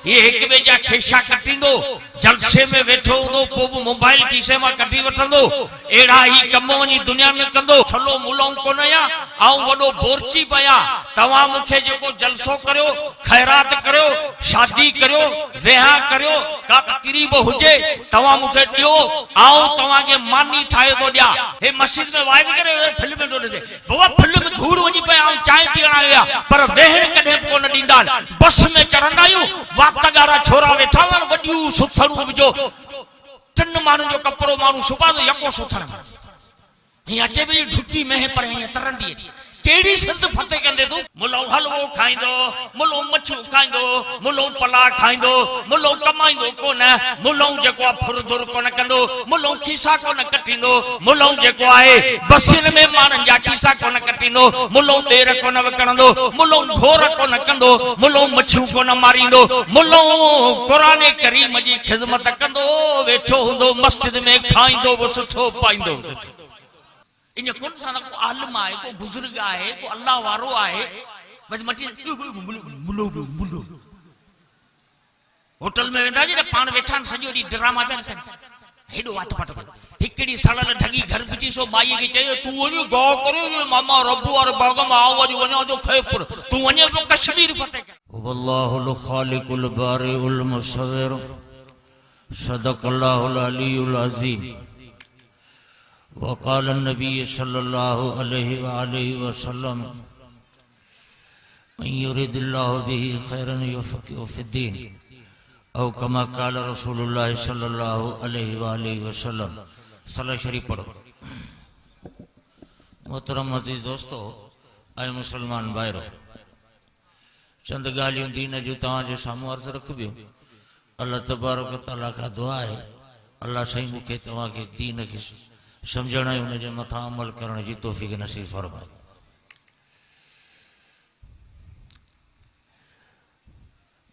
ये एक ॿिए जा खेशा कटींदो, जलसे में वेठो हूंदो, पोइ मोबाइल खीसे मां कढी वठंदो, अहिड़ा ई कम वञी दुनिया में कंदो। छलो मुलाऊं कोन आहियां, ऐं वॾो बोरची पिया। तव्हां मूंखे जेको जलसो करियो, ख़ैरात करियो, शादी करियो, विहां करियो, का तकरीब हुजे, तव्हां मूंखे ॾियो, ऐं तव्हांखे मानी ठाहे थो ॾियां। हे मस्जिद में वाइज करे फिल्म थो ॾिसे, बाबा फिल्म धूड़ वञी पिया, ऐं चांहि पीअण आया, पर वेहण कॾहिं कोन ॾींदा आहिनि। बस में चढ़ंदा आहियूं, वात ॻाढ़ा छोरा वेठा आहिनि, वॾियूं सुथड़ूं विझो, टिन माण्हुनि जो कपिड़ो माण्हू सुबा थो यको सुथण में, हीअं अचे पई ढुकी में पर हीअं तरंदी केड़ी सिंध फते कंदे तू। मुलो हलवो खाइंदो, मुलो मच्छू खाइंदो, मुलो पला खाइंदो, मुलो कमाइंदो कोन, मुलो जेको फुरदुर कोन कंदो, मुलो खीसा कोन कटींदो, मुलो जेको आहे बसिन में मानन जा खीसा कोन कटींदो, मुलो ॾेर कोन विकणंदो, मुलो घोर कोन कंदो, मुलो मच्छू कोन मारींदो, मुलो क़ुरान करीम जी खिदमत कंदो, वेठो हुंदो मस्जिद में खाइंदो वो सुठो पाइंदो सुठो। इन कोन सां को आलिम आहे, को बुजुर्ग आहे, को अल्लाह वारो आहे, बस मटी मुलो मुलो होटल में वेंदा जी पाण वेठा सॼो ॾींहुं ड्रामा पिया ॾिसनि, हेॾो वात पट हिकिड़ी सड़ल ढगी घर पिटी सो माईअ खे चयो तूं वञो गौ करियो मामा रब्बू वारे बाग में आओ वञो वञो जो खैपुर तूं वञे तो कश्मीर फतेह वल्लाहुल खालिकुल बारिउल मुसव्विर सदक़ल्लाहुल अलीयुल अज़ीम। वक़ाल नबी सल्लल्लाहु अलैहि वसल्लम मन युरिदिल्लाहु बिही खैरन युफ़क़िहु फ़िद्दीन औ कमा क़ाल रसूलुल्लाह सल्लल्लाहु अलैहि वसल्लम। सलाह शरीफ पढ़ो। मोहतरम अज़ीज़ दोस्तों, ऐं मुसलमान भाइरो, चंद ॻाल्हियूं दीन जूं तव्हांजे साम्हूं अर्ज़ रखबियूं। अल्लाह तबारक तआला खां दुआ आहे अल्लाह साईं मूंखे तव्हांखे दीन खे समझण ऐं उनजे मथां अमल करण जी तौफ़ीक़ नसीब फरमाए।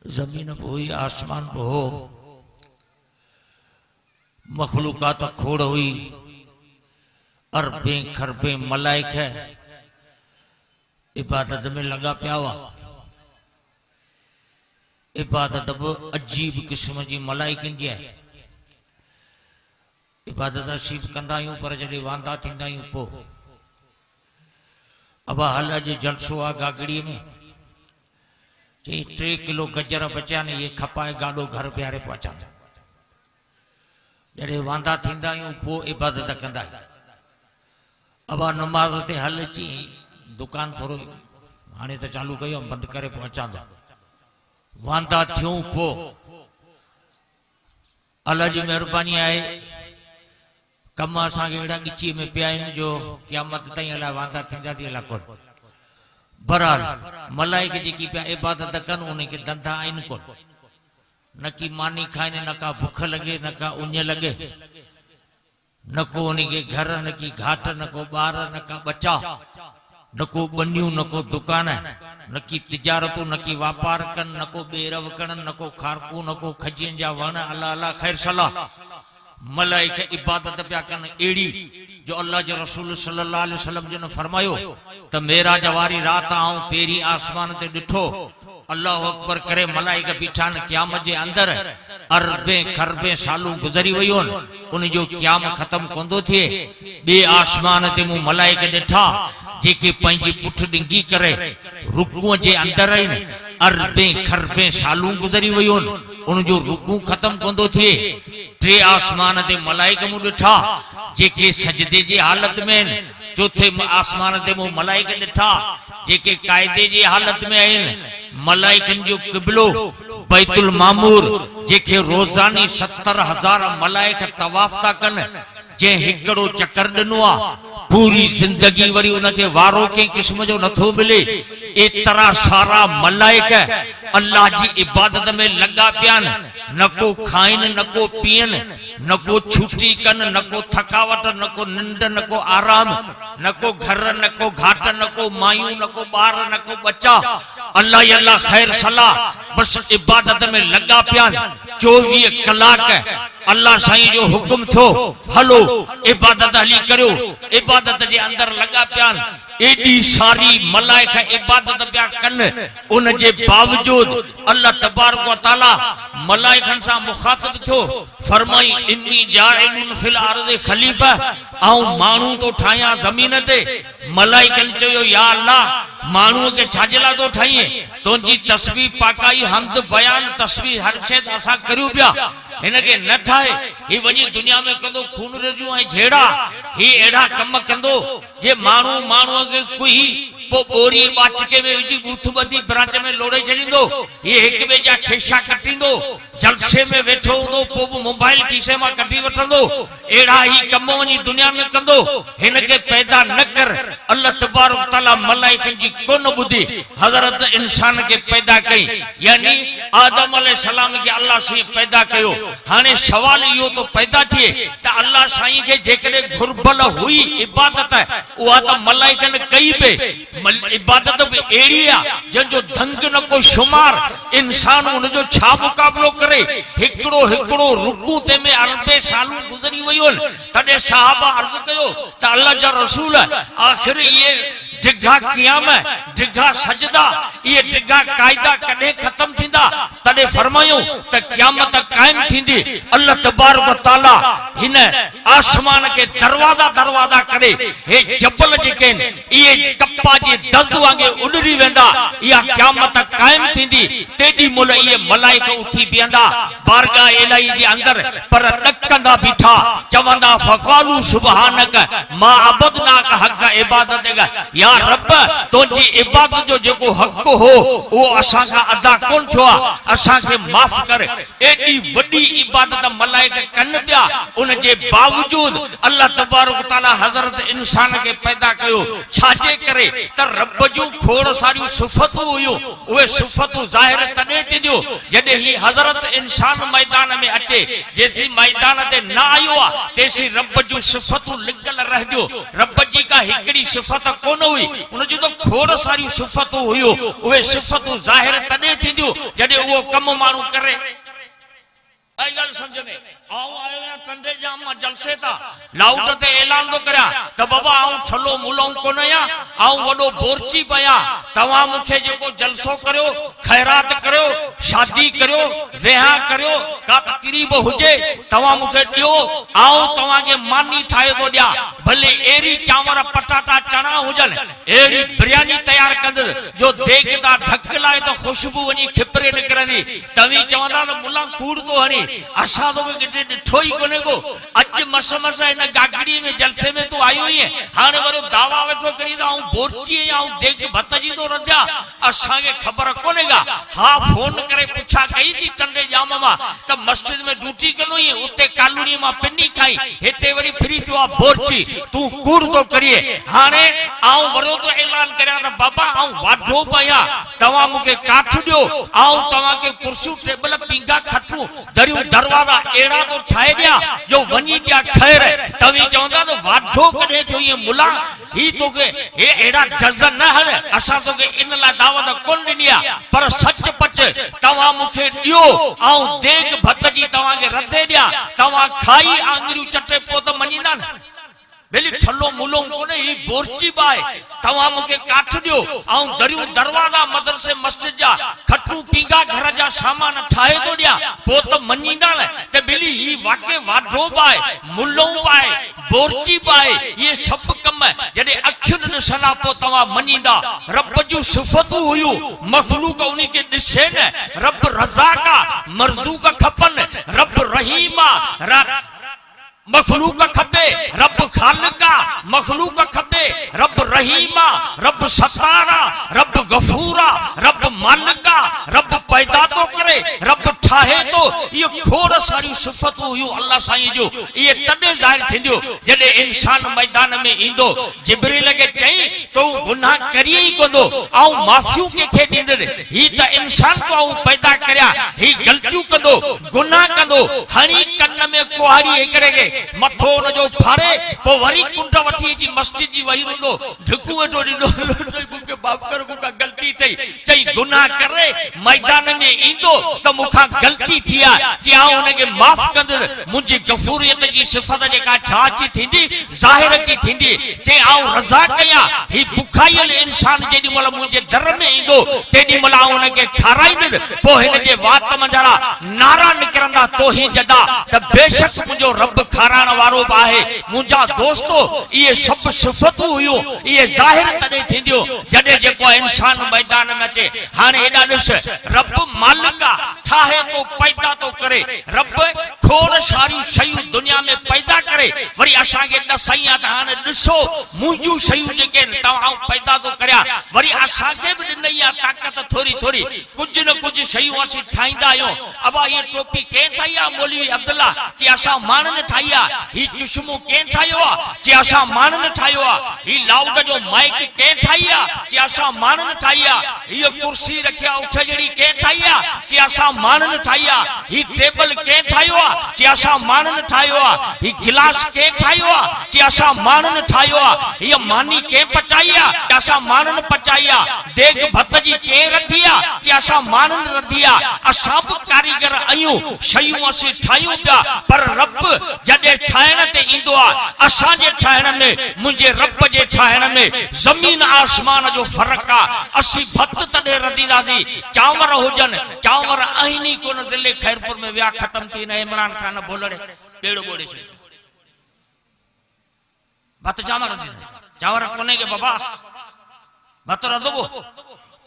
ज़मीन बि हुई, आसमान बि हो, मखलूकात खोड़ हुई, अरबें खरबें मलाइक इबादत में लगा पिया हुआ। इबादत बि अजीब किस्म जी मलाइकनि जी आहे। इबादत असीब कंदा आहियूं, पर जॾहिं वांदा थींदा आहियूं पोइ अबा हल अॼु जलसो आहे गागड़ीअ में, चई 3 किलो गजर बचिया न इहे खपाए गाॾो घर प्यारे पहुचा। जॾहिं वांदा थींदा आहियूं पोइ इबादत कंदा आहियूं। अबा नमाज़ ते हल अची दुकान थोरो हाणे त चालू कयो बंदि करे पहुचा। वांदा थियूं पोइ अल्लाह जी महिरबानी आहे कम असांखे अहिड़ा ॻिची में पिया आहिनि जो क़यामत ताईं अलाए वांदा थींदा थी अलाए कोन। बहरहाल मलाइक जेकी पिया इबादत कनि उनखे धंधा आहिनि कोन, न की मानी खाइनि, न का बुख लॻे, न का उञ लॻे, न को उनखे घर, न की घाट, न को ॿार, न का बच्चा, न को बनियूं, न को दुकान, न की तिजारतूं, न की वापार कनि, न को ॿेर विकणनि, न को खारकू, न को खजियनि जा वण। अल्लाह अल्लाह ख़ैर सलाह मलाइक इबादत पिया कनि अहिड़ी जो अल्लाह जे रसूल सल्लल्लाहु अलैहि वसल्लम जिन फरमायो त मेराज वारी रात आऊं पहिरीं आसमान ते ॾिठो, अल्लाहु अकबर करे मलाइक बीठा आहिनि क़यामत जे अंदरि। अरबें खरबें सालूं गुज़री वियूं आहिनि, उन जो क़याम ख़तम कोन थो थिए। ॿिए आसमान ते मूं मलाइक ॾिठा जेके पंहिंजी पुठ डिंगी करे रुकूअ जे अंदरि आहिनि। अरबें खरबें सालूं गुज़री वियूं आहिनि, उन जो रुकू ख़तम कोन थो थिए। 3 आसमान ते मलाइक मूं ॾिठा जेके सजदे जी हालत में आहिनि। 4थे आसमान ते मूं मलाइक ॾिठा जेके क़ाइदे जी हालत में आहिनि। मलाइकनि जो क़िबलो बैतुल मामूर जेके रोज़ानी 70,000 मलाइक तवाफ़ था कनि। जंहिं हिकिड़ो चक्कर ॾिनो आहे पूरी जिंदगी वरी उनखे वारो कंहिं क़िस्म जो नथो मिले। एतिरा सारा मलाइक अल्लाह जी इबादत में लॻा पिया आहिनि, न को खाइनि, न को पीअनि, न को छुटी कनि, न को थकावट, न को निंड, न को आराम, न को घर, न को घाट, न को मायूं, न को ॿार, न को बच्चा। अल्लाह ही अल्लाह खैर सलाह बस इबादत में लगा पियान 24 कलाक अल्लाह साईं जो हुक्म थो हलो इबादत हली करो इबादत जे अंदर लगा पियान एडी सारी मलाइका इबादत पिया कन उन जे बावजूद अल्लाह तबारक व तआला मलाइकन सां मुखातिब थो फरमाई इन्नी जाइलुन फिल अर्द खलीफा आऊं मानू तो ठाया जमीन ते मलाइकन चयो या अल्लाह मानू के छाजला तो ठाइए तुंजी तस्बीह पाकाई हमद बयान तस्बीह हर शे असा करियो पिया इनके न ठाए ही वनी दुनिया में कंदो खून रजू ऐ झेड़ा ही एड़ा कम कंदो जे मानू के कोई पो बोरी बाचके में विजी बूथ बदी ब्रांच में लोड़े छडींदो ये एक बे जा खेशा कटिंदो जलसे में वेठो हुंदो पो मोबाइल खीसे में कटी वठंदो एड़ा ही कम वनी दुनिया में कंदो इनके पैदा न कर अल्लाह तबारक तआला मलाइकन जी कोन बुधी हजरत इंसान के पैदा कई यानी आदम अलैहि सलाम के अल्लाह से पैदा कयो हाने सवाल यो तो पैदा थिए त अल्लाह साईं के जेकरे घुरबल हुई इबादत वो आदम मलाइकन कई पे इबादत भी एड़ी जन जो धंग न को शुमार इंसान उन जो छा मुकाबलो करे हिकड़ो हिकड़ो रुकू ते में अरबे सालू गुजरी वयोल तडे साहबा अर्ज कयो त अल्लाह जा रसूल आखिर ये डिघा क़याम डिघा सजदा ये डिघा कायदा कदे खत्म थिंदा तडे फरमायो त क़यामत कायम थिंदी अल्लाह तबारक व तआला हिन आसमान के दरवाजा करे हे जबल जेके ये कप्पा जे दज़ वांगे उडरी वेंदा या क़यामत कायम थिंदी तेडी मोल ये मलाइका उठी बियंदा बारगाह इलाही जे अंदर पर नकंदा बीठा चवंदा फकालू सुबहानक मा अबदना का हक इबादत का या रब तुझी इबादत जो जेको हक हो वो असा का अदा कोन थवा असा के माफ कर एडी वडी इबादत मलाइका कन पिया उन जे बावजूद अल्लाह तबारक तआला हजरत इंसान के पैदा कयो छाजे करे त रब जो खोड़ सारी सिफतू हुयो ओए सिफतू जाहिर तने थींदियो जडे ही हजरत इंसान मैदान में अचे जैसी मैदान ते ना आयो तेसी रब जो सिफतू लिखल रहजो रब जी का हिकड़ी सिफत कोन हुई उन जो तो खोड़ सारी सिफतू हुयो ओए सिफतू जाहिर तने थींदियो जडे वो कम मानू करे आई गल समझ में आओ आयो तंदे जाम जलसे ता लाउड ते ऐलान तो करया त बाबा आऊं छलो मुलौ कोन या आऊं वडो बोरची पया तवा मुखे जेको जलसो करयो खैरात करयो शादी करयो वेहा करयो का तकरीब हुजे तवा मुखे दियो आऊं तवा के मानी ठाए तो दिया भले एरी चावरा पटाटा चना हुजन एरी बिरयानी तैयार कंद जो देखदा ढक लाए तो खुशबू वनी खिपरे निकरनी तवी चवंदा तो मुला कूड़ तो हनी असा तो ठोई कोने को अज मस इन गागड़ी में जलसे में तो आयो ही है हाने वरो दावा वेठो करी दा हूं बोरची आऊं देख भत जी तो रद्या असा के खबर कोनेगा हां फोन करे पूछा कई थी टंडे जाम मा त मस्जिद में ड्यूटी कनो ही उते कालूनी मा पिन्नी खाई हेते वरी फ्री तो बोरची तू कूड़ तो करिए हाने आऊं वरो तो ऐलान करया त बाबा आऊं वाढो पया तवा मुके काठ दियो आऊं तवा के कुर्सी टेबल पिंगा खटू दरियो दरवाजा एड़ा तो ठाए दिया जो वनी क्या खैर तवी चवंदा तो वाढो कदे जो ये मुला ही तो के ए एड़ा डजन न हल असा तो के इन ला दावत कोन दिया पर सच पच तवा मुखे दियो आऊं देख भत जी तवा के रदे दिया तवा खाई आंगरू चटे पोत मनीना बेली ठल्लो मुलो कोने ही बोरची बाय तवा मुके काठ दियो आऊं दरियो दरवाजा मदरसे मस्जिद जा खटू पींगा घर जा सामान ठाए तो दिया पोत मनीना ते बेली ही वाके वाढो बाय मुलो बाय बोरची बाय ये सब कम जडे अखियुन न सना पो तवा मनीदा रब जो सिफतू हुयो मखलूक उनी के दिसे न रब रज़ाका मरज़ूक खपन रब रहीमा मखलूक खपे रब खालिका मखलूक खपे रब रहीमा रब सतारा रब गफूरा रब मालिका रब पैदा तो करे रब ठाहे तो ये खोड़ सारी सिफ़तूं हुयूं अल्लाह साईं जो ये तॾहिं ज़ाहिर थींदियूं जॾहिं इंसान मैदान में ईंदो जिब्रील खे चई तो गुनाह करिए ई कोंदो ऐं माफ़ियूं कंहिंखे ॾींदड़ ही त इंसान तो पैदा करिया ही ग़लतियूं कंदो गुनाह कंदो हणी कन में कुहाड़ी हिकिड़े खे मथो हुनजो फाड़े पोइ वरी कुंड वठी अची मस्जिद जी वही रहंदो ढिकू वेठो ॾींदो मूंखे माफ़ कर मूंखां ग़लती थई चई गुनाह करे मैदान में ईंदो त मूंखां ग़लती थी आहे जे आउं हुनखे माफ़ कंदुसि मुंहिंजी गफ़ूरियत जी सिफ़त जेका छा अची थींदी ज़ाहिर अची थींदी जे आउं रज़ा कयां ही बुखाइल इंसान जेॾी महिल मुंहिंजे दर में ईंदो तेॾी महिल आउं हुनखे खाराईंदुसि पोइ हिन जे वात मंझां नारा निकिरंदा तो ही जदा त बेशक मुंहिंजो रब खाराइण वारो बि आहे मुंहिंजा दोस्तो इहे सभु सिफ़तूं हुयूं इहे ज़ाहिर तॾहिं थींदियूं जॾहिं जेको इंसान मैदान में अचे हाणे हेॾा ॾिस रब मालिक आहे ठाहे तो पैदा तो करे रब खोड़ सारियूं शयूं दुनिया में पैदा करे वरी असांखे ॾसाई आहे त हाणे ॾिसो मुंहिंजूं शयूं जेके तव्हां पैदा तो करिया वरी असांखे बि ॾिनई आहे ताक़त थोरी थोरी कुझु न कुझु शयूं असीं ठाहींदा आहियूं अबा इहा टोपी कंहिं ठाही आहे मौलवी अब्दुल्ला जे असां माण्हुनि ठाही आहे ही चुश्मो कंहिं ठाहियो आहे जे असां माण्हुनि ठाहियो आहे ही लाउड जो माइक कंहिं ठाही आहे जे असां माण्हुनि ठाही आहे हीअ कुर्सी रखिया उठ जहिड़ी कंहिं ठाही आहे जे असां माण्हुनि ठाही आहे ही टेबल कंहिं ठाहियो आहे जे असां माण्हुनि ठाहियो आहे ही गिलास कंहिं ठाहियो आहे जे असां माण्हुनि ठाहियो आहे हीअ मानी कंहिं पचाई आहे जे असां माण्हुनि पचाई आहे देग भत जी कंहिं रधी आहे जे असां माण्हुनि रधी आहे असां बि कारीगर आहियूं शयूं असीं ठाहियूं पिया पर रब जॾहिं ठाहिण ते ईंदो आहे असांजे ठाहिण में मुंहिंजे रब जे ठाहिण में ज़मीन आसमान जो फ़र्क़ु आहे असीं भत तॾहिं रधींदासीं चांवर हुजनि चांवर आहिनि ई कोन ज़िले खैरपुर में विया ख़तम थी न इमरान खान बोलड़े ॿेड़ो ॿोड़े छॾियो भत चांवर चांवर कोन्हे के बाबा भत रधबो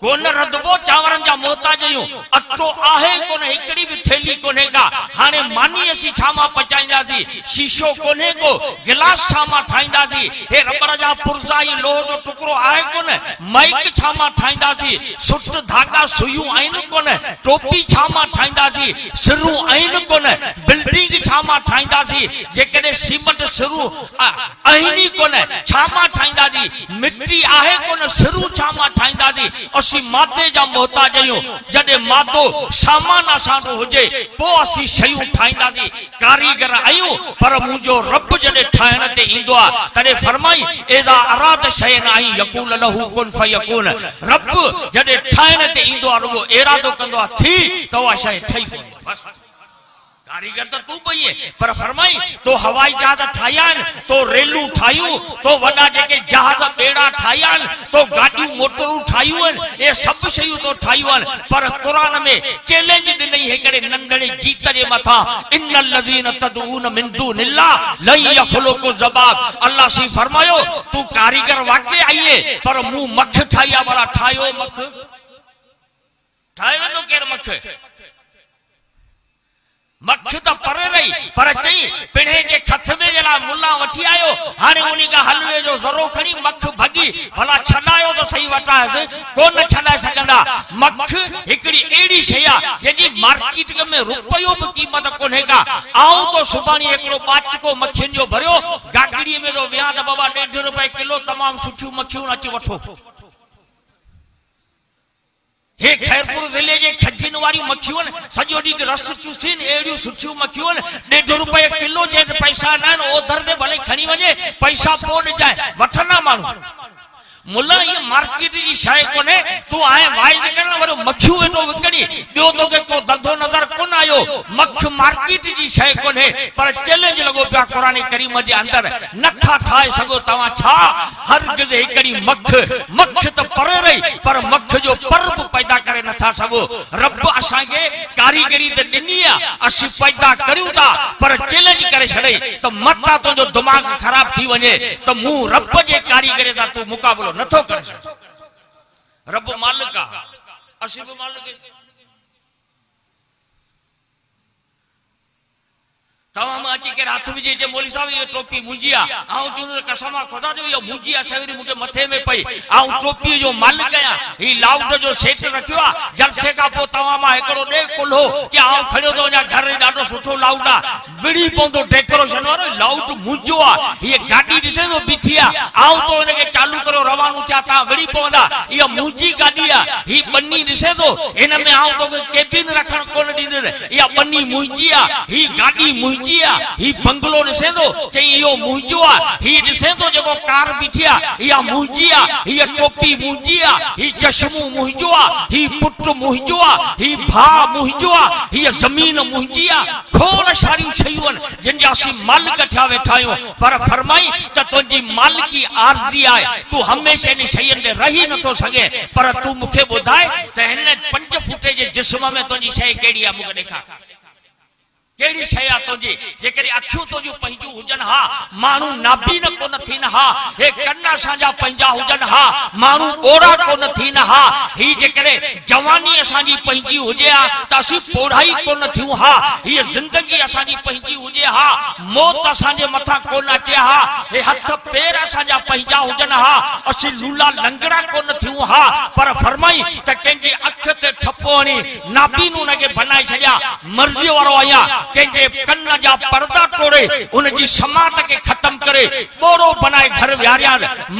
कोन रधबो चांवरनि जा मोहताज आहियूं अटो आहे कोन हिकिड़ी बि थैली कोन्हे का हाणे मानी असीं छा मां पचाईंदासीं शीशो कोन्हे को गिलास छा मां ठाहींदासीं हे रबड़ जा पुर्जा ई लोह जो टुकड़ो आहे कोन माइक छा मां ठाहींदासीं सुट धागा सुयूं आहिनि कोन टोपी छा मां ठाहींदासीं सिरूं आहिनि कोन बिल्डिंग छा मां ठाहींदासीं जेकॾहिं सीमेंट सिरूं आहिनि कोन छा मां ठाहींदासीं मिट्टी आहे कोन सिरूं छा मां ठाहींदासीं असीं मादे जा मोहताज आहियूं जॾहिं मादो सामान असांजो हुजे पोइ असीं शयूं ठाहींदासीं कारीगर आहियूं पर मुंहिंजो रब जॾहिं ठाहिण ते ईंदो आहे तॾहिं फरमाई एदा अराद शयन आई यकूल लहू कुन फयकून रब जॾहिं ठाहिण ते ईंदो आहे रुगो इरादो कंदो आहे थी त उहा शइ ठही पवंदी बस कारीगर तो तू पई है पर फरमाई तो हवाई जहाज ठाहिया तो रेलू ठाहियूं तो वॾा जेके जहाज बेड़ा ठाहिया तो गाॾियूं मोटरूं ठाहियूं ये सब शयूं तो ठाहियूं पर कुरान में चैलेंज ॾिनई हिकिड़े नंढड़े जीत जे मथां इन्नल लज़ीन तदऊन मिन दूनिल्लाह लन यखलुकु ज़बाब अल्लाह सी फरमायो तू कारीगर वाकई आई है पर मूं मख ठाहिया वाला ठाहियो मख ठाहे वेंदो केर मख मख तो परे रही पर चई पिणे जे खतमे जे ला मुल्ला वठी आयो हाणे उनी का हलवे जो ज़रो खणी मख भगी भला छडायो तो सही वटास कोन छडाए सघंदा मख हिकड़ी एड़ी शय आ जेकी मार्केट में रुपयो भी कीमत कोन्हे का आऊं तो सुभाणी एकड़ो बाचको मखिन जो भरियो गागड़ी में तो विया त बाबा 1.5 रुपए किलो तमाम सुठियूं मखियूं अची वठो हे खैरपुर जिले के खजिन वारी मखियूं सजो डी रस चूसीन एड़ियूं सुठियूं मखियूं 1.5 रुपए किलो जे पैसा न ओधर दे भले खणी वने पैसा पोड जाए वठना मानू मुल्ला ये मार्केट जी शय कोने तू आए वाइज करन वरो मखियूं वेठो विकणी दियो तो के को धंधो नजर कोन आयो मख मार्केट जी शय कोने पर चैलेंज लगो पिया कुरान करीम जे अंदर नथा ठाए सगो तवा छा हरगिज़ एकड़ी मख तो परे रही पर मख जो पर्व पैदा करे नथा सगो रब असा के कारीगरी ते दिनी आ असि पैदा करियूं ता पर चैलेंज करे छड़े तो मता तो जो दिमाग खराब थी वने तो मु रब जे कारीगरी दा तू मुकाबलो नथो करे रब मालिक आ असि भी मालिक तवा मा अची करे हथ विझे जे मौलवी साहब ये टोपी मुंहिंजी आहे आऊं चवंदो कसम खुदा जो इहो मुंहिंजी आहे सवेरी मूंखे मथे में पई आऊं टोपी जो मालिक आहियां ही लाउड जो सेट रखियो आहे जलसे खां पोइ तव्हां मां हिकिड़ो ॾे कुल्हो कि आऊं खणियो थो वञा घर ॾाढो सुठो लाउड आहे विड़ी पवंदो डेकोरेशन वारो लाउड मुंहिंजो आहे हीअ गाॾी ॾिसे थो बीठी आहे आऊं तो हिनखे चालू करो रवानो थिया तव्हां विड़ी पवंदा इहा मुंहिंजी गाॾी आहे ही बन्नी ॾिसे थो हिन में आऊं तोखे केबिन रखण कोन ॾींदुसि इहा बन्नी मुंहिंजी आहे ही गाॾी मुंहिंजी आहे ही बंगलो ॾिसे थो चई इहो मुंहिंजो आहे ही ॾिसे थो जेको कार बीठी आहे इहा मुंहिंजी आहे हीअ टोपी मुंहिंजी आहे ही चश्मो मुंहिंजो आहे ही पुटु मुंहिंजो आहे ही भाउ मुंहिंजो आहे हीअ ज़मीन मुंहिंजी आहे खोड़ सारियूं शयूं आहिनि जिन जा असीं मालिक थिया वेठा आहियूं पर फरमाई त तुंहिंजी मालिकी आरज़ी आहे तूं हमेशह इन शयुनि ते रही नथो सघे पर तूं मूंखे ॿुधाए त हिन 5 फुटे जे जिस्म में तुंहिंजी शइ कहिड़ी आहे मूंखे ॾेखार केड़ी शय आ तुझी जेकरे अखियूं तुझियूं पंहिंजूं हुजन हा माण्हू नाबीन कोन थीन हा हे कन्न असांजा पंहिंजा हुजन हा माण्हू ओड़ा कोन थीन हा ही जेकरे जवानी असांजी पंहिंजी हुजे हा त असीं पोढ़ाई कोन थियूं हा ही जिंदगी असांजी पंहिंजी हुजे हा मौत असांजे मथां कोन अचे हा हे हथ पैर असांजा पंहिंजा हुजन हा असीं लूला लंगड़ा कोन थियूं हा पर फरमाई त कंहिंजी अख ते ठपो हणी नाबीन उनखे बनाए छॾिया मर्ज़ी वारो आहियां कंहिंजे कन्न जा पर्दा तोड़े उनजी समात के खत्म करे बोड़ो बनाए घर विहारिया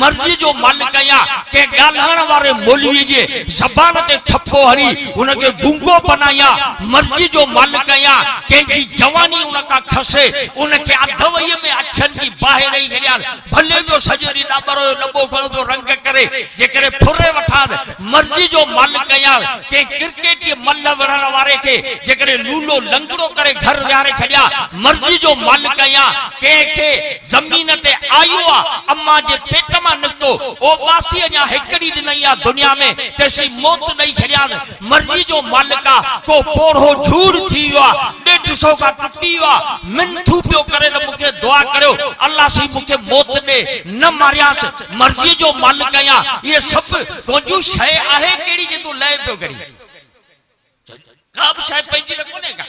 मर्ज़ी जो मालिक आहियां के ॻाल्हाइण वारे मौलवी जे ज़बान ते ठपो हरी उनखे गूंगो बनाया मर्ज़ी जो मालिक आहियां कंहिंजी जवानी उनका खसे उनखे अधवईअ में अछनि जी बाहि ॾेई छॾिया भले जो सॼी ॾाबरो लॿो खणो पियो रंग करे जेकरे फुरे वठां मर्ज़ी जो मालिक आहियां के क्रिकेट जे मल विढ़ण वारे खे जेकरे लूलो लंगड़ो करे घर विहारे छॾिया मर्ज़ी जो मालिक आहियां कंहिंखे ज़मीन ते आयो आहे अम्मा जे पेट मां निकितो ओ बासी अञा हिकड़ी ॾिनई आहे दुनिया में तेसी मौत ॾेई छॾिया मर्ज़ी जो मालिक आहे को पोढ़ो झूड़ थी वियो आहे 150 खां टुटी वियो आहे मिनथू पियो करे त मूंखे दुआ करियो अल्लाह सी मूंखे मौत ॾे न मारियास मर्ज़ी जो मालिक आहियां इहे सभु तुंहिंजूं शइ आहे कहिड़ी जे तूं लय पियो करी का बि शइ पंहिंजी त कोन्हे का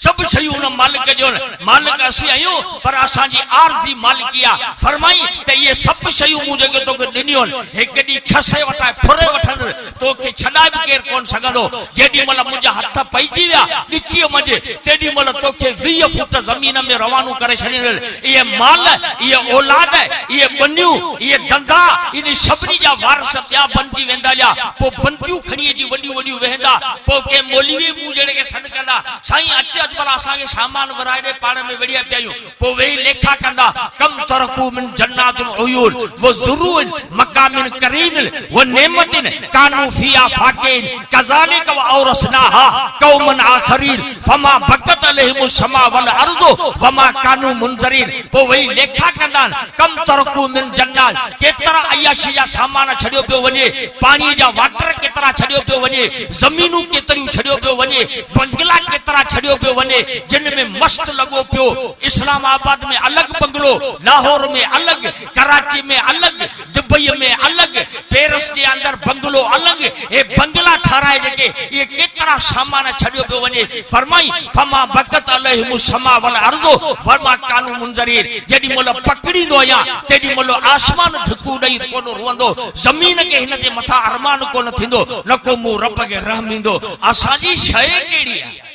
सब शयूं न मालिक जो मालिक असीं आहियूं पर असांजी आरज़ी मालिकी आहे फरमाई त इहे सभु शयूं मूं जेके तोखे ॾिनियूं हिकु ॾींहुं खसे वठाए फुरे वठंदुसि तोखे छॾाए बि केरु कोन सघंदो जेॾी महिल मुंहिंजा हथ पइजी विया ॾिचीअ मंझि तेॾी महिल तोखे 20 फुट ज़मीन में रवानो करे छॾींदुसि इहे माल इहे औलाद इहे बनियूं इहे धंधा इन सभिनी जा वारस ॿिया बणिजी वेंदा जा पोइ बंदियूं खणी अची वॾियूं वॾियूं वेहंदा पोइ के मौलवी मूं जहिड़े खे सॾु कंदा साईं अच भला असांखे सामान वराए ॾे पाण में वेड़िया पिया आहियूं पोइ वेही लेखा कंदा कम तरकू मिन जन्नातुल उयून व ज़ुरून मकामिन करीमिन व नेमतिन कानू फिया फाकिन कज़ालिक व औरसनाहा कौमन आखरीन फमा बकत अलैहिम समा वल अर्ज़ वमा कानू मुनज़रीन पोइ वेही लेखा कंदा कम तरकू मिन जन्नात केतिरा अयाशी जा सामान छॾियो पियो वञे पाणी जा वाटर केतिरा छॾियो पियो वञे ज़मीनूं केतिरियूं छॾियो पियो वञे बंगला केतिरा छॾियो पियो वञे जिन में मस्त लगो पियो इस्लामाबाद में अलग बंगलो लाहौर में अलग कराची में अलग दुबई में अलग पेरिस के अंदर बंगलो अलग ए बंगला ठाराए जेके ये केतरा सामान छड़ियो पियो वने फरमाई फमा बकत अलैहिम समा वल अर्ज़ फरमा कानू मुनज़रीन जेडी मोल पकड़ी दो या तेडी मोल आसमान धकू ॾई कोन रोंदो जमीन के हिन जे मथा अरमान कोन थिंदो न को मु रब के रहमिंदो असांजी शय केड़ी है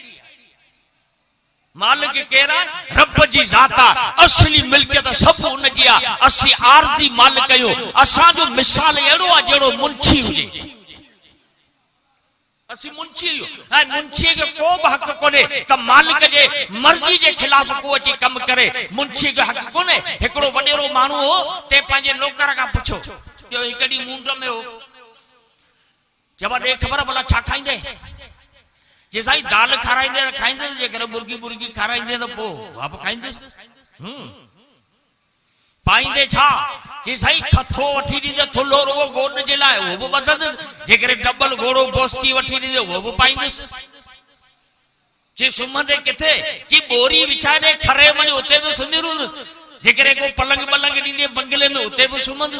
मालिक केरा रब जी जाता असली मिल्कियत सब उन जी आ असी आरजी मालिक आयो असा जो मिसाल एड़ो आ जेड़ो मुंशी हुजे असी मुंशी है मुंशी के को हक कोने त मालिक जे मर्जी जे खिलाफ को अची कम करे मुंशी के हक कोने एकड़ो वडेरो मानू हो ते पंजे नौकर का पूछो जो एकड़ी मुंड में हो जब दे खबर भला छा खाइंदे जे साईं दाल खाराइंदे खाइंदे जे करे मुर्गी खाराइंदे त पो वाप खाइंदे पाइंदे छा जे साईं खथो वठी दींदे थुलो रो गोड जे लाए वो भी बदद जे करे डबल घोड़ो बोस्की वठी दींदे वो भी पाइंदे जे सुमंदे किथे जी बोरी विछाए दे खरे मन उते भी सुंदरू जे करे को पलंग दींदे बंगले में उते भी सुमंद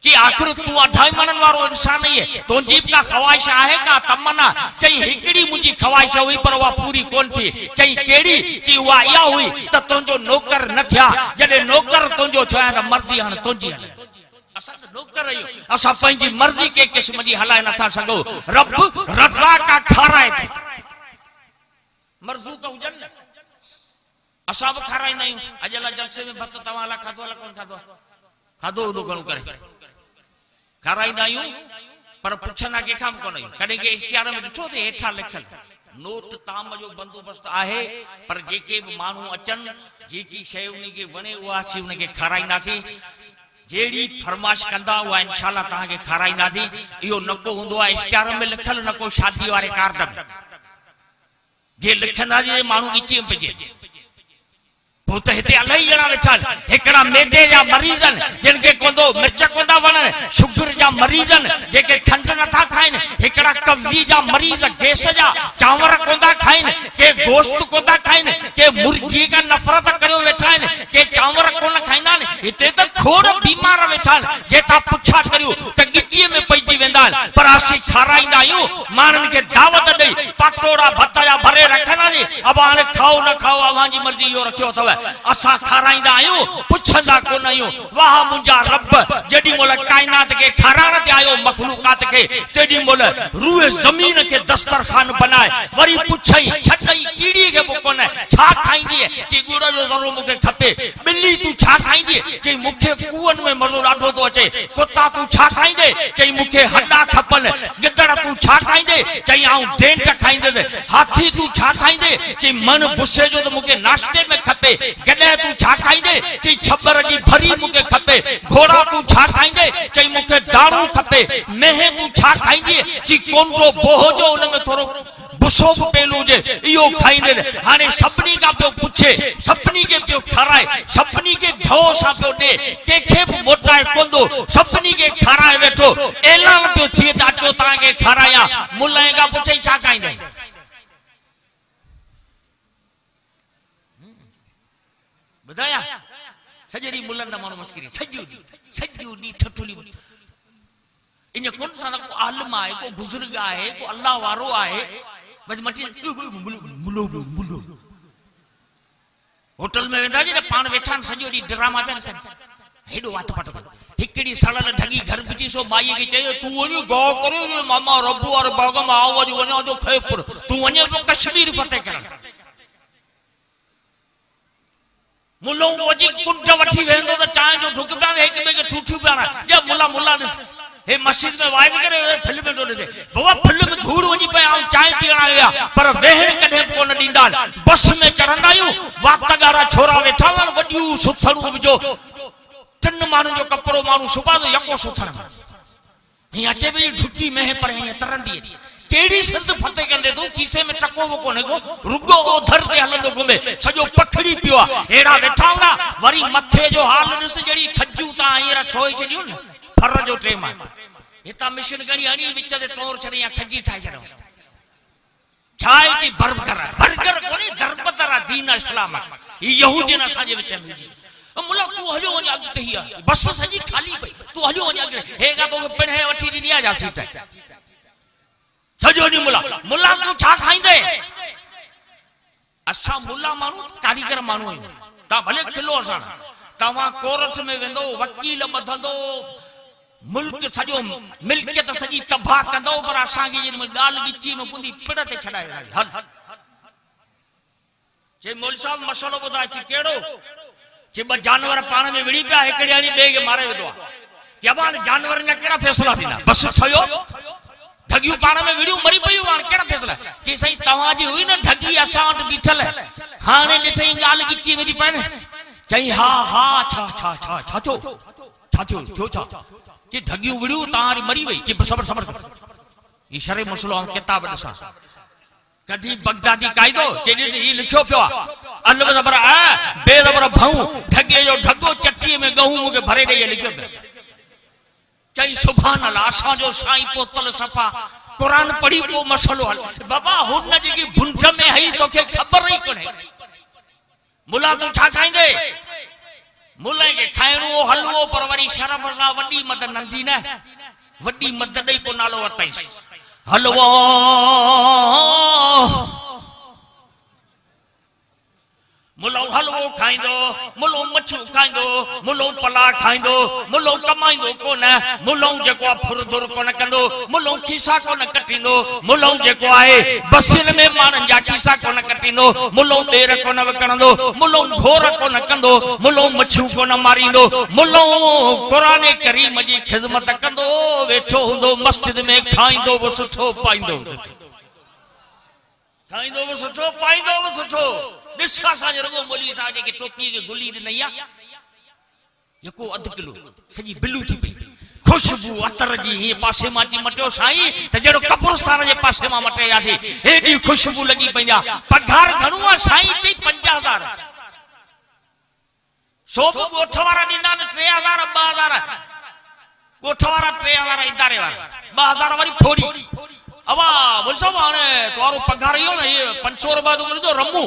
जी आखिर तू अढाई मनन वारो इंसान ही है तो जीप का ख्वाहिश आहे का तमन्ना चई हिकड़ी मुजी ख्वाहिश हुई पर वा पूरी कोन थी चई केड़ी ची वा या हुई त तुंजो नौकर न थिया जडे नौकर तुंजो थिया त मर्जी हन तुंजी हले असा त नौकर रहियो असा पंजी मर्जी के किस्म जी हलाए न था सगो रब रजा का खाराए मर्जू का उजन असा ब खाराई नहीं अजला जलसे में भत तवाला खादो ला कोन खादो खादो दो गणु करे खाराईंदा आहियूं पर पुछंदा के काम कोन आहियूं कॾहिं के इश्तिहार में ॾिठो ते हेठा लिखल नोट ताम जो बंदोबस्त आहे पर जेके भी मानू अचन जेकी शय उन के वणे उहा सी उन के खाराईंदासीं जेड़ी फरमाइश कंदा उहा इंशाअल्लाह तहां के खाराईंदासीं इहो नको हूंदो आहे इश्तिहार में लिखल नको शादी वारे कार्ड जे लिखंदा जे मानू ॻिची पिजे पोते हिते अलाई ॼणा वेठा हिकड़ा मेदे जा मरीजन जिनके कोंदो मिर्च कोंदा वणन शुगर जा मरीजन जेके खंड नथा खाइन हिकड़ा कब्जी जा मरीज गैस जा चांवर कोंदा खाइन के गोश्त कोंदा खाइन के मुर्गी का नफरत करियो वेठा आहिनि के चांवर कोन खाइंदा आहिनि हिते त खोड़ बीमार वेठा आहिनि जेका पुछा करियो त गिचीअ में पइजी वेंदा आहिनि पर असीं खाराईंदा आहियूं माण्हुनि खे दावत ॾेई पटोड़ा भत जा भरे रखंदा नी अब हाणे खाओ न खाओ अव्हांजी मर्ज़ी इहो रखियो अथव असा खाराईंदा आहियूं पुछंदा कोन आहियूं वाह मुंहिंजा रब जेॾी महिल काइनात खे खाराइण ते आयो मखलूकात खे तेॾी महिल रूए ज़मीन खे दस्तरखान बनाए वरी पुछई छटई कीड़ी खे बि कोन छा खाईंदी चई गुड़ जो ज़रो मूंखे खपे ॿिली तूं छा खाईंदी चई मूंखे कुअनि में मज़ो ॾाढो थो अचे कुता तूं छा खाईंदे चई मूंखे हॾा खपनि गिदड़ तूं छा खाईंदे चई आऊं डेंट खाईंदुसि हाथी तूं छा खाईंदे चई मन बुसे जो त मूंखे नाश्ते में खपे गॾहिं तूं छा खाईंदे चई छबर जी भरी मूंखे खपे घोड़ा तूं छा खाईंदे चई मूंखे दाणू खपे मेह तूं छा खाईंदी चई कोंडो बोहो जो उन में थोरो बुसो बि पेलू हुजे इहो खाईंदे हाणे सभिनी खां पियो पुछे सभिनी खे पियो खाराए सभिनी खे धो सां पियो ॾे कंहिंखे बि मोटाए कोंदो सभिनी खे खाराए वेठो ऐलान पियो थिए त अचो तव्हांखे खारायां मुल्ला खां पुछई छा खाईंदे ॿुधाया सॼे ॾींहुं मुलनि त माण्हू मस्करी सॼो ॾींहुं ठठुली इन कोन सां को आलिम आहे को बुज़ुर्ग आहे को अल्लाह वारो आहे बस मटी मुलो होटल में वेंदा जे पाण वेठा सॼो ॾींहुं ड्रामा पिया सन हेॾो वात पट हिकड़ी सड़ल ढगी घर बिची सो माई खे चयो तूं वञ गौ करियो मामा रबू और बाग में आओ अॼु वञो जो खैपुर तूं वञे पियो कश्मीर फतेह करण मुल्लो वजी कुंड वठी वेंदो त चांहि जो ढुक पिया हिक ॿिए खे ठूठियूं पिया या मुल्ला ॾिस हे मस्जिद में वाइज करे फिल्म तो ॾिसे बाबा फिल्म धूड़ वञी पिया ऐं चांहि पीअण आया पर वेहण कॾहिं कोन ॾींदा आहिनि बस में चढ़ंदा आहियूं वात ॻाढ़ा छोरा वेठा आहिनि वॾियूं सुथड़ूं विझो टिन माण्हुनि जो कपिड़ो माण्हू सुबा थो यको सुथण हीअं अचे पई ढुकी मेह पर हीअं तरंदी केड़ी सिंध फतेह कंदे तू खीसे में टको वो कोने को रुगो उधर ते हलंदो घुमे सजो पखड़ी पियो एड़ा वेठा हुंदा वरी मथे जो हाल ॾिस जड़ी खजू ता हींअर सोए छडियूं न फर जो टेम आहे हिता मिशन गणी हणी विच ते तोर छड़ी या खजी ठाए छडो छाए की बर्गर कोनी दरबदरा दीन इस्लाम ई यहूदीन असाजे विच में मुला तू हलियो वञ अॻिते ही बस सजी खाली पई तू हलियो वञ अॻिते हेगा तो पिणे वठी दी दिया जा सीट सजो नी मुला तू छा खाईंदे असा मुला मानू कारीगर मानू ता भले किलो असा तवा कोर्ट में वेंदो वकील बधंदो मुल्क सजो मिल्कियत सजी तबाह कंदो पर असा के जे गाल गिची में पुंदी पिड़ ते छडाए हल जे मोल साहब मसलो बुधा छि केड़ो जे ब जानवर पाण में विड़ी पिया एकड़ी आनी बे के मारे वेदो जवान जानवर ने केड़ा फैसला दीना बस थयो ढगियूं पाण में विड़ियूं मरी पयूं हाणे केड़ा फैसला जे सही तव्हांजी हुई न ढगी असां वटि बीठल हाणे ॾिसई ॻाल्हि गिची वेंदी पाण चई हा हा छा थियो छा जे ढगियूं विड़ियूं तव्हांजी मरी वई जे सबर ई शरे मसलो हम किताब ॾिसां कढी बगदादी कायदो जे ही लिखियो पियो अल ज़बर आ बे ज़बर भऊ ढगे जो ढगो चटनी में गहूं मूंखे भरे ॾेई लिखियो पियो चई सुभान अल्लाह असा जो साईं पोतल सफा कुरान पढ़ी को मसलो हल बाबा हुन जेकी भुंज में हई तोखे खबर ही कोने मुला तू छा खाईंदे मुल्ले के खाइणो हलवो पर वरी शरफ सां वॾी मद नंढी न वॾी मद ॾेई पोइ नालो वरितईं हलवो मुलो हलवो खाइंदो मुलो मच्छू खाइंदो मुलो पला खाइंदो मुलो कमाइंदो कोन मुलो जेको फुरदुर कोन कंदो मुलो खीसा कोन कटिंदो मुलो जेको आहे बसिन में मानन जा खीसा कोन कटिंदो मुलो ॾेर कोन विकणंदो मुलो घोर कोन कंदो मुलो मच्छू कोन मारींदो मुलो क़ुरान करीम जी खिदमत कंदो वेठो हुंदो मस्जिद में खाइंदो वो सुठो पाइंदो खाइंदो वो सुठो पाइंदो वो सुठो ॾिसा सां रगो मोली साहब जेके टोपी के गुली ॾिनई आहे यको अध किलो सॼी बिलू थी पई खुशबू अतर जी ही पासे मां जी मटियो साईं त जहिड़ो कब्रस्तान जे पासे मां मटियासीं हेॾी खुशबू लॻी पई आहे पघार घणो आहे साईं चई 50,000 सो बि ॻोठ वारा ॾींदा आहिनि 3,000 2,000 ॻोठ वारा 3,000 इदारे वारा 2,000 वरी फोड़ी अवा बोलसो हाणे तोरो पघार इहो न 500 रुपया तो रमू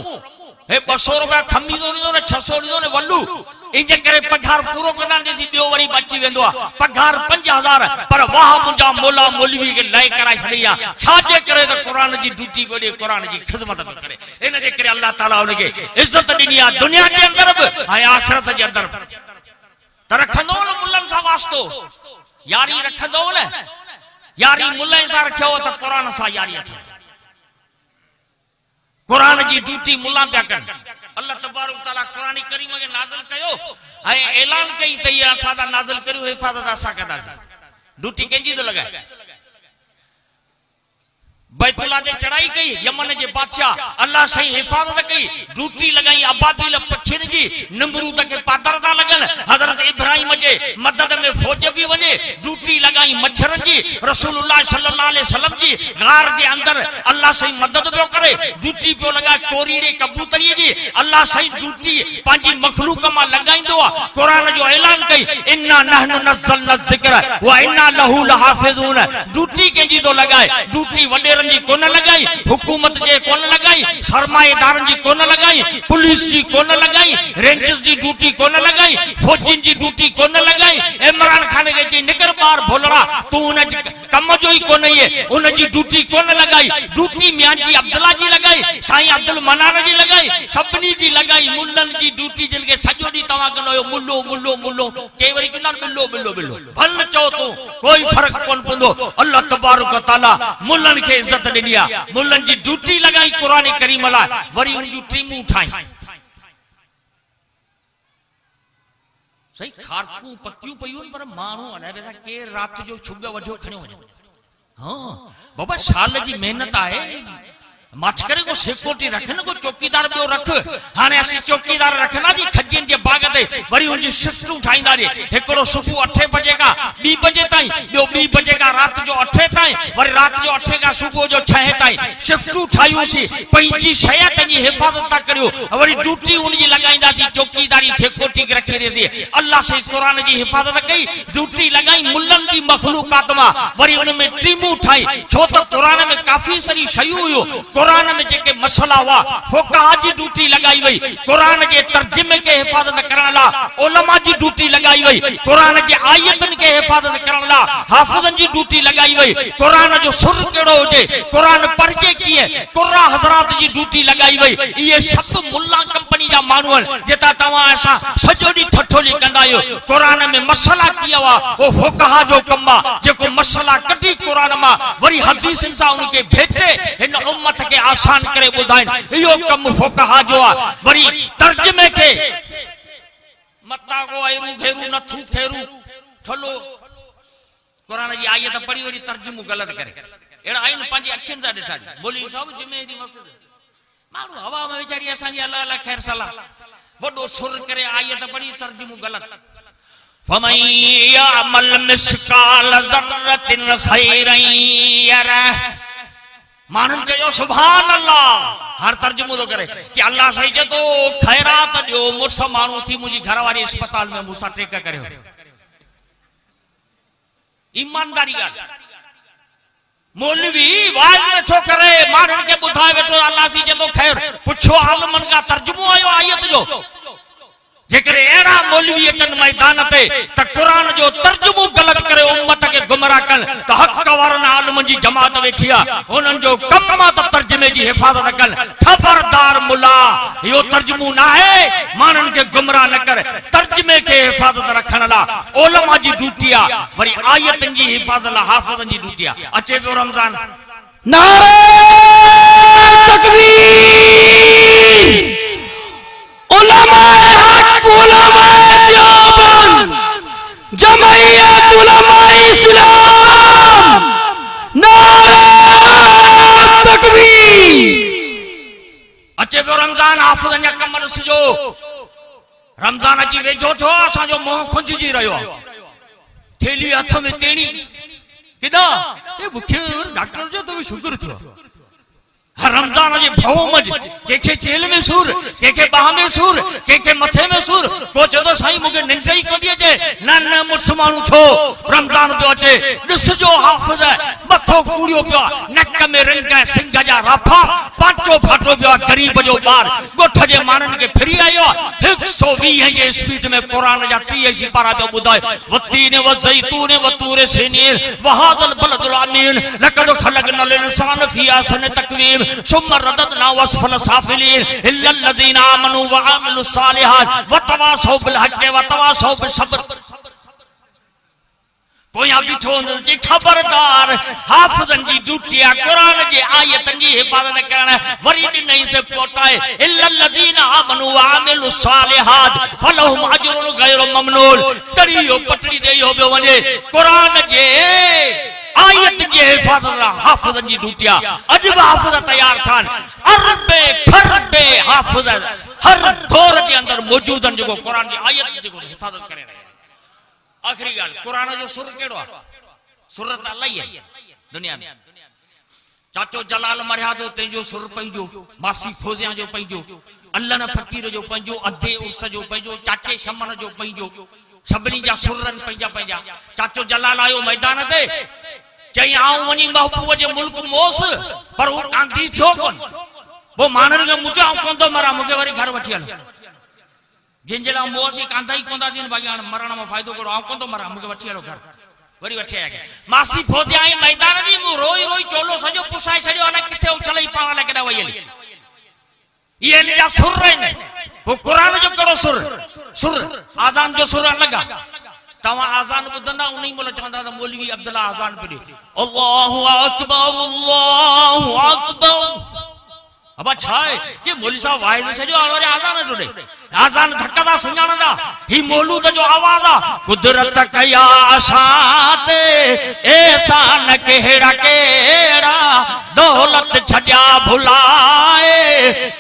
हे 200 रुपया खमी तो ॾींदो न 600 ॾींदो न वल्लू इंजे करे पघार पूरो कंदा जेसी ॿियो वरी बची वेंदो आहे पघार 5,000 पर वाह मुंहिंजा मौला मौलवी खे लय कराए छॾी आहे छा जे करे त क़ुरान जी ड्यूटी ॻोल्हे क़ुरान जी खिदमत में करे इन जे करे अल्लाह ताला उनखे इज्जत ॾिनी आहे दुनिया जे अंदर बि ऐं आख़िरत जे अंदर बि त रखंदो न मुल्लनि सां वास्तो यारी रखंदो न यारी मुल्लनि सां रखियो त क़ुरान सां यारी रखियो कुरान जी ड्यूटी मुल्ला पिया कनि अल्लाह तबारक तआला कुरान करीम के नाज़िल कयो ऐं ऐलान कई त इहा असां नाज़िल करियो हिफ़ाज़त असां कंदासीं ड्यूटी कंहिंजी थो लॻाए बैतुल्ला ते चढ़ाई कई यमन जे बादशाह अल्लाह सही हिफाजत कई ड्यूटी लगाई अबाबिल पखिन जी नमरूद के पादरदा लगन हजरत इब्राहिम जे मदद में फौज भी वने ड्यूटी लगाई मच्छरन जी रसूलुल्लाह सल्लल्लाहु अलैहि वसल्लम जी गार जे अंदर अल्लाह सही मदद पियो करे ड्यूटी पियो लगा कोरीड़े कबूतरी जी अल्लाह सही ड्यूटी पांजी मखलूक मा लगाइंदो कुरान जो ऐलान कई इन्ना नहनु नज़लना ज़िक्र व इन्ना लहू लहाफिज़ून ड्यूटी केंजी तो लगाए ड्यूटी वडे जी कोन लगाई हुकूमत जे कोन लगाई सरमाएदारन जी कोन लगाई पुलिस जी कोन लगाई रेंजर्स जी ड्यूटी कोन लगाई फौजिन जी ड्यूटी कोन लगाई इमरान खान के जी निकर बार भोलड़ा तू उन कम जो ही कोन ये उन जी ड्यूटी कोन लगाई ड्यूटी मियां जी अब्दुल्ला जी लगाई साईं अब्दुल मनान जी लगाई सबनी जी लगाई मुल्लन जी ड्यूटी जिन के सजो दी तवा कनो मुल्लो मुल्लो मुल्लो के वरी चुना बिल्लो बिल्लो बिल्लो भल चो तो कोई फर्क कोन पंदो अल्लाह तबारक तआला मुल्लन के इज्जत दिया मुल्लन जी ड्यूटी लगाई कुरान करीम ला वरी उन जी टीमूं ठाई सही खारकू पक्कियूं पयूं पर मानू अलाए बेटा के रात जो छुग वढो खणो वने हां बाबा साल जी मेहनत आहे माच करे को सिक्योरिटी रखन को चौकीदार बियो रख हाने असि चौकीदार रखना जी खजिन जे बाग ते वरी उन जी शिफ्टू ठाईंदा रे एकड़ो सुबह 8 बजे का 2 बजे ताई बियो 2 बजे का रात जो 8 ताई वरी रात जो 8 का सुबह जो 6 ताई शिफ्टू ठायूसी पंजी शयत जी हिफाजत ता करियो वरी ड्यूटी उन जी लगाइंदा जी चौकीदारी सिक्योरिटी के रखी रे अल्लाह से कुरान जी हिफाजत कई ड्यूटी लगाई मुल्लन जी मखलूकात मा वरी उन में टीमू ठाई छो तो कुरान में काफी सारी शयूं हुयो कुरान में जेके मसला हुआ फुक़हा जी ड्यूटी लगाई वई कुरान के तर्जुमे के हिफाजत करण ला उलमा जी ड्यूटी लगाई वई कुरान के आयतन के हिफाजत करण ला हाफिजन जी ड्यूटी लगाई वई कुरान जो सुर केड़ो होजे कुरान पढ़जे किए कुर्रा हजरात जी ड्यूटी लगाई वई ये सब मुल्ला कंपनी जा मानुअन जेता तवा असा सजो दी ठठोली कंदायो कुरान में मसला किया हुआ वो फुक़हा जो कम्मा जेको मसला कटी कुरान मा वरी हदीसन सा उनके भेटे इन उम्मत के आसान करे बुधाइन यो कम फुक़हा जो आ वरी तर्जुमे के मता को एरू घेरू नथू खेरू ठलो कुरान जी आयत पढ़ी वरी तर्जुमो गलत करे एड़ा आइन पांजी अखिन सा ॾिठा बोली सब जिमे दी मक़सद मानु हवा में विचारी असा जी अल्लाह अल्लाह खैर सलाह वडो सुर करे आयत पढ़ी तर्जुमो गलत फमन यअमल मिस्काल ज़र्रतिन खैरन यरा मानन चयो सुभान अल्लाह हर तर्जुमो तो करे कि अल्लाह सही जे तो खैरात दियो मुस मानू थी मुजी घरवारी अस्पताल में मुसा टेक करे ईमानदारी गाल मौलवी वाज में तो करे मानन के बुधाए वेठो अल्लाह सी जे तो खैर पुछो आलमन का तर्जुमो आयो आयत जो जेकरे एड़ा मौलवी अचन मैदान ते त कुरान जो तर्जुमो गलत करे उम्मत के गुमराह कन त हक वारन आलम जी जमात वेठी आ उनन जो कम त तर्जुमे जी हिफाजत कन। खबरदार मुला यो तर्जुमो ना है मानन के गुमराह न कर तर्जुमे के हिफाजत रखण ला उलमा जी ड्यूटी आ वरी आयतन जी हिफाजत ला हाफिजन जी ड्यूटी आ। अचे पियो रमजान नारे तकबीर उलमाए हक उलमाए देवबंद जमइयत उलमाए इस्लाम नारे तकबीर। अचे पियो रमजान हाफिजन जा कम ॾिसजो रमजान अची वेझो थियो असांजो मोह खुंझजी रहियो आहे थेली हथ में तेणी किदा ए मुखे डॉक्टर जो तो शुक्र थियो रमजान जे भव मज केखे चेल में सूर केखे बाह में सूर केखे मथे में सूर को चदो साईं मुके निंड ही कोदी अचे न न मुसलमानु थो रमजान पियो अचे ॾिसजो हाफ़िज़ मथो कूड़ियो पियो नक में रिंग सिंग जा राफा पांचो फाटो पियो गरीब जो बार गोठ जे मानन के फिरी आयो 120 जे स्पीड में कुरान जा 30 पारा जो बुधाए वतीन व ज़ैतून व तूर सिनीर व हाज़ल बलदुल अमीन लक़द खलक़नल इंसान फी अहसन तक़वीम सुम्मा रददना वस्फल साफिलीन इल्लल लज़ीना आमनू व आमिलुस सालिहात व तवासौ बिल हक़्क़ि व तवासौ बिस सब्र। पोया बिठो जी खबरदार हाफिजन जी ड्यूटी आ कुरान जे आयतन जी हिफाजत करण वरी नहीं से पोटाए इल्लल लज़ीना आमनू व आमिलुस सालिहात फलहुम अजरुन गैरु ममनून। कड़ियो पटड़ी देयो बियो वने कुरान जे आयत जे हिफाजत ला हाफिजन जी ड्यूटी आ। अज हाफिज तैयार थान अरबे खरबे हाफिज हर दौर के अंदर मौजूदन जो कुरान जी आयत जो हिफाजत करे। आखिरी गाल कुरान जो सुर केड़ो आ सुरत अल्लाह है दुनिया में चाचो जलाल मरिया तो तेजो सुर पंजो मासी फोजिया जो पंजो अल्लाह न फकीर जो पंजो अधे उस जो पंजो चाचे शमन जो पंजो सबनी जा सुरन पंजा पंजा। चाचो जलाल आयो मैदान ते चई आऊं वनी महबूब जे मुल्क मोस पर वो कांधी थियो कोन वो मानन के मुझे आऊं कोन तो मरा मुके वरी घर वठी हल जिंजला मोसी कांधा ही कोंदा दिन भाई हां मरण में फायदो करो आऊं कोन तो मरा मुके वठी हलो घर वरी वठी आया मासी फोदे आई मैदान दी मु रोई रोई चोलो सजो पुसाए छड़ियो अलग किथे उछलई पावा लगदा वयली ये निजा सुर रे वो कुरान जो करो सुर सुर आजान जो सुर लगा तवा आजान बुधंदा उन्हीं मोल चंदा मौलवी अब्दुल्ला आजान पढ़ी अल्लाहु अकबर अब छाए कि मौलवी साहब वाइज छड़ियो और आजान जोड़े आजान धक्का सुञाणदा ही मौलूद जो आवाज आ कुदरत कया आसाते एहसान केड़ा केड़ा दौलत छजा भुलाए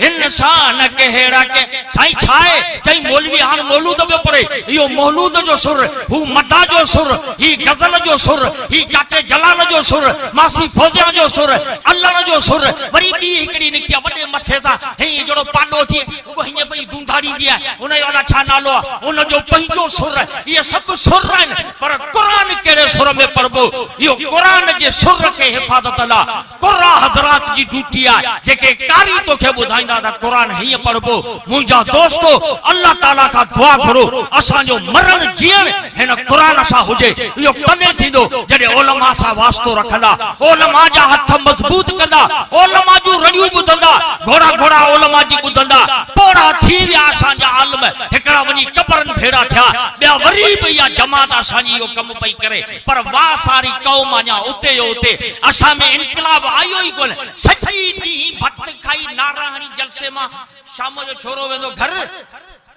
इंसान केड़ा के साईं छाए चई मौलवी हां मौलूद पे पड़े यो मौलूद जो सुर हु मदा जो सुर ही गजल जो सुर ही चाचे जलाल जो सुर मासी फौजिया जो सुर अल्लाह जो सुर वरी बी एकड़ी निकिया वडे मथे सा हे जड़ो पाडो थी वो हिने पई दूंधाड़ी दिया उन वाला छा नालो उन जो पंजो सुर ये सब सुर आइन पर कुरान केड़े सुर में पढ़बो यो कुरान जे सुर के हिफाजत ला कुरा हजरात जी ड्यूटी आ जेके कारी तो के बुधाइंदा दा कुरान ही पढ़बो। मुजा दोस्तों अल्लाह ताला का दुआ करो असा जो मरण जीवन हेन कुरान सा हुजे यो कने थींदो जडे उलमा सा वास्तो रखंदा उलमा जा हथ मजबूत कंदा उलमा जो रड़ियो बुधंदा घोड़ा घोड़ा उलमा जी बुधंदा पोड़ा थी विया असा जा आलम एकड़ा वनी कबरन भेड़ा थया बया वरी भैया जमात असाजी यो कम पई करे पर वा सारी कौम अञा उते जो उते असा में इनकलाब आयो ही कोन सच्ची दी भट खाई नाराहणी जलसे मा शाम जो छोरो वेंदो घर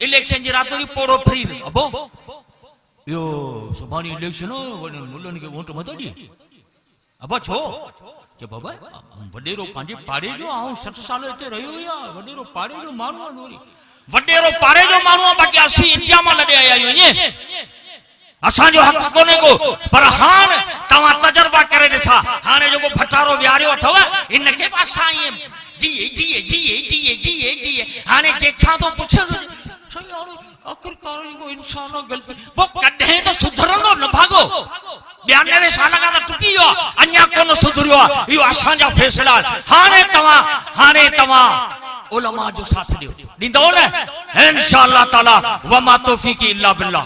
इलेक्शन जी रातो री पोड़ो फ्री अबो यो सुभानी इलेक्शन वन मुल्लन के वोट मत दी अबो छो के बाबा वडेरो पांजे पाड़े जो आऊं 60 साल इते रहियो या वडेरो पाड़े जो मानू नोरी वडेरो पाड़े जो मानू बाकी असी इंडिया में लड़े आया ये असा जो हक कोने को पर हान तवा तजर्बा करे ॾिठा हाने जो भटारो विहारियो अथव इन के पास आई जी जी जी जी जी जी हाने जेखा तो पूछे आखिरकार को इंसान गलती वो कदे तो सुधरंदो न भागो 92 साल का टुकियो अन्या कोन सुधरियो यो असा जा फैसला हाने तवा उलमा जो साथ दियो दींदो न इंशाअल्लाह ताला वमा तौफीकी इल्ला बिल्लाह।